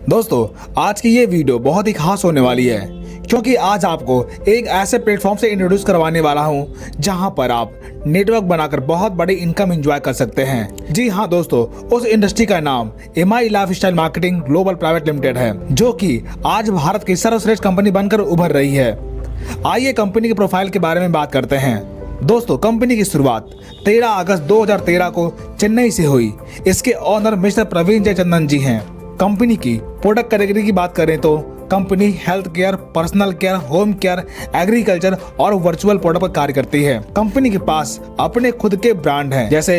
दोस्तों, आज की ये वीडियो बहुत ही खास होने वाली है क्योंकि आज आपको एक ऐसे प्लेटफॉर्म से इंट्रोड्यूस करवाने वाला हूँ जहाँ पर आप नेटवर्क बनाकर बहुत बड़ी इनकम एंजॉय कर सकते हैं। जी हाँ दोस्तों, उस इंडस्ट्री का नाम MI lifestyle marketing global private limited है, जो कि आज भारत की सर्वश्रेष्ठ कंपनी बनकर उभर रही है। आइए कंपनी के प्रोफाइल के बारे में बात करते हैं। दोस्तों, कंपनी की शुरुआत 13 अगस्त 2013 को चेन्नई से हुई। इसके ऑनर मिस्टर प्रवीण जयचंदन जी हैं। कंपनी की प्रोडक्ट कैटेगरी की बात करें तो company health care, personal care, home care, agriculture और वर्चुअल प्रोडक्ट पर कार्य करती है। कंपनी के पास अपने खुद के ब्रांड हैं जैसे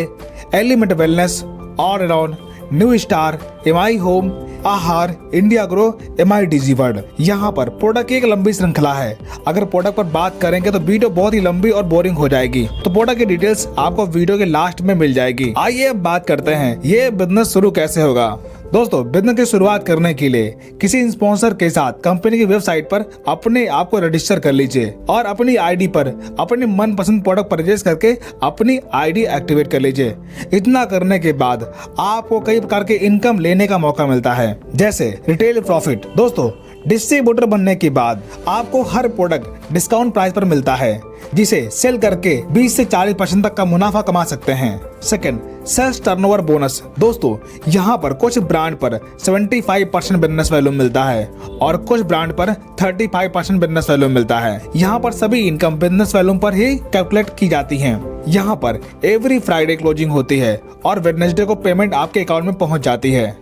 Element Wellness, All Around, New Star, MI Home, Aahaar, India Grow, MI Digi World. यहाँ पर प्रोडक्ट की एक लंबी श्रृंखला है। अगर प्रोडक्ट पर बात करेंगे तो वीडियो बहुत ही लंबी और बोरिंग हो जाएगी, तो प्रोडक्ट की डिटेल्स आपको वीडियो के लास्ट में मिल जाएगी। आइए अब बात करते हैं ये बिजनेस शुरू कैसे होगा। दोस्तों, बिजनेस की शुरुआत करने के लिए किसी स्पॉन्सर के साथ कंपनी की वेबसाइट पर अपने आप को रजिस्टर कर लीजिए और अपनी आईडी पर अपने मनपसंद प्रोडक्ट परचेज करके अपनी आईडी एक्टिवेट कर लीजिए। इतना करने के बाद आपको कई प्रकार के इनकम लेने का मौका मिलता है, जैसे रिटेल प्रॉफिट। दोस्तों, डिस्ट्रीब्यूटर बनने के बाद आपको हर प्रोडक्ट डिस्काउंट प्राइस पर मिलता है, जिसे सेल करके 20 से 40% तक का मुनाफा कमा सकते हैं। Second, sales turnover bonus. दोस्तों, यहाँ पर कुछ ब्रांड पर 75% बिजनेस वैल्यू मिलता है और कुछ ब्रांड पर 35% बिजनेस वैल्यू मिलता है। यहाँ पर सभी इनकम बिजनेस वैल्यू पर ही कैलकुलेट की जाती है। यहाँ पर एवरी फ्राइडे क्लोजिंग होती है और वेडनेसडे को पेमेंट आपके अकाउंट में पहुँच जाती है।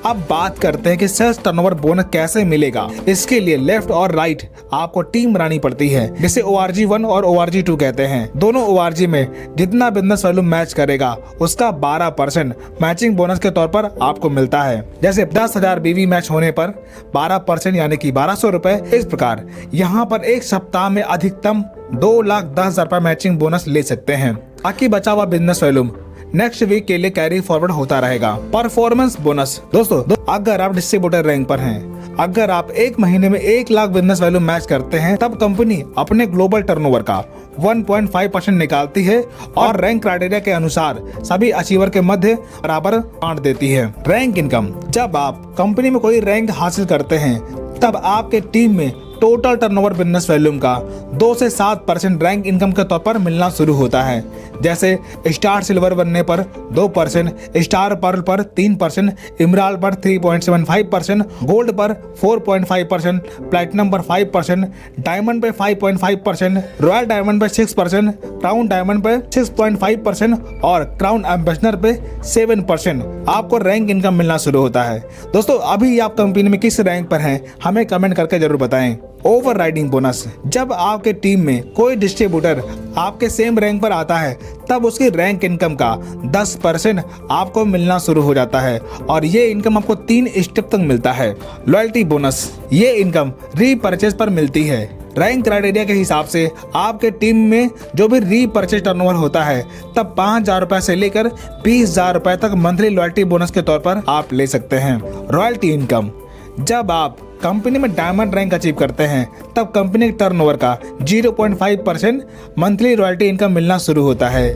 अब बात करते हैं कि सेल्स टर्नओवर बोनस कैसे मिलेगा। इसके लिए लेफ्ट और राइट आपको टीम बनानी पड़ती है, जिसे ORG1 और ORG2 कहते हैं। दोनों ORG में जितना बिजनेस वैल्यू मैच करेगा उसका 12% मैचिंग बोनस के तौर पर आपको मिलता है। जैसे 10,000 BV मैच होने पर 12% यानी कि 1200 रुपए। इस प्रकार यहाँ पर एक सप्ताह में अधिकतम 2,10,000 रुपए मैचिंग बोनस ले सकते हैं। बाकी बचा हुआ बिजनेस वैल्यू नेक्स्ट वीक के लिए कैरी फॉरवर्ड होता रहेगा। Performance bonus. दोस्तों, अगर आप डिस्ट्रीब्यूटर रैंक पर हैं, अगर आप एक महीने में 1 लाख बिजनेस वैल्यू मैच करते हैं, तब कंपनी अपने ग्लोबल टर्नओवर का 1.5% निकालती है और रैंक क्राइटेरिया के अनुसार सभी अचीवर के मध्य बराबर बांट देती है। Rank income. जब आप कंपनी में कोई रैंक हासिल करते हैं, तब आपके टीम में टोटल टर्नओवर बिजनेस वैल्यू का 2 से 7% रैंक इनकम के तौर पर मिलना शुरू होता है। जैसे स्टार सिल्वर बनने पर 2%, स्टार पर्ल पर 3%, इमराल्ड पर 3.75%, गोल्ड पर 4.5%, प्लैटिनम पर 5%, डायमंड पे 5.5%, रॉयल डायमंड पे 6%, क्राउन डायमंड पे 6.5% और क्राउन एम्बेसडर पे 7% आपको रैंक इनकम मिलना शुरू होता है। दोस्तों, अभी आप कंपनी में किस रैंक पर हैं, हमें कमेंट करके जरूर बताएं। Over riding bonus. जब आपके टीम में कोई डिस्ट्रीब्यूटर आपके सेम रैंक पर आता है, तब उसकी रैंक इनकम का 10% आपको मिलना शुरू हो जाता है और ये इनकम आपको 3 स्टेप तक मिलता है। Loyalty bonus. ये इनकम रीपरचेज पर मिलती है। रैंक क्राइटेरिया के हिसाब से आपके टीम में जो भी रीपरचेज टर्नओवर होता है, तब 5,000 रुपए से लेकर 20,000 रुपए तक मंथली लॉयल्टी बोनस के तौर पर आप ले सकते हैं। Royalty income. जब आप कंपनी में डायमंड रैंक अचीव करते हैं, तब कंपनी के टर्नओवर का 0.5% मंथली रॉयल्टी इनकम मिलना शुरू होता है।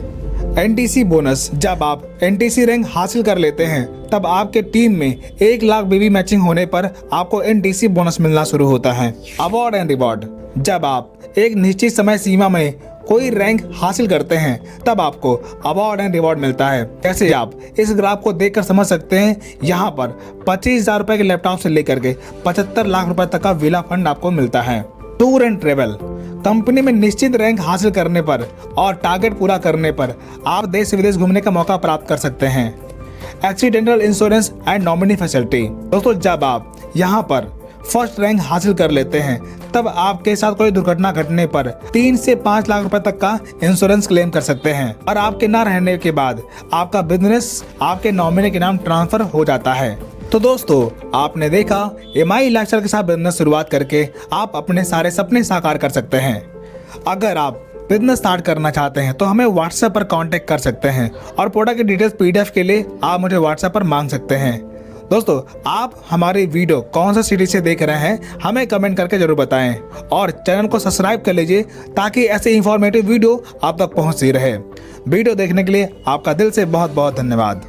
NTC bonus. जब आप NTC रैंक हासिल कर लेते हैं, तब आपके टीम में 1 लाख BV मैचिंग होने पर आपको NTC बोनस मिलना शुरू होता है। Award and reward. जब आप एक निश्चित समय सीमा में कोई रैंक हासिल करते हैं, तब आपको अवार्ड एंड रिवॉर्ड मिलता है। जैसे आप इस ग्राफ को देखकर समझ सकते हैं, यहाँ पर 25,000 रुपए के लैपटॉप से लेकर के 75 लाख रुपए तक का विला फंड आपको मिलता है। Tour and travel. कंपनी में निश्चित रैंक हासिल करने पर और टारगेट पूरा करने पर आप देश विदेश घूमने का मौका प्राप्त कर सकते हैं। Accidental insurance and nominee facility. दोस्तों, जब आप यहाँ पर फर्स्ट रैंक हासिल कर लेते हैं, तब आपके साथ कोई दुर्घटना घटने पर 3 से 5 लाख रुपए तक का इंश्योरेंस क्लेम कर सकते हैं और आपके न रहने के बाद आपका बिजनेस आपके नॉमिनी के नाम ट्रांसफर हो जाता है। तो दोस्तों, आपने देखा एमआई लाइफस्टाइल के साथ बिजनेस शुरुआत करके आप अपने सारे सपने साकार कर सकते हैं। अगर आप बिजनेस स्टार्ट करना चाहते हैं तो हमें व्हाट्सएप पर कांटेक्ट कर सकते हैं और प्रोडक्ट की डिटेल्स PDF के लिए आप मुझे व्हाट्सएप पर मांग सकते हैं। दोस्तों, आप हमारी वीडियो कौन सा सिटी से देख रहे हैं, हमें कमेंट करके जरूर बताएं और चैनल को सब्सक्राइब कर लीजिए ताकि ऐसे इंफॉर्मेटिव वीडियो आप तक पहुंचती रहे। वीडियो देखने के लिए आपका दिल से बहुत बहुत धन्यवाद।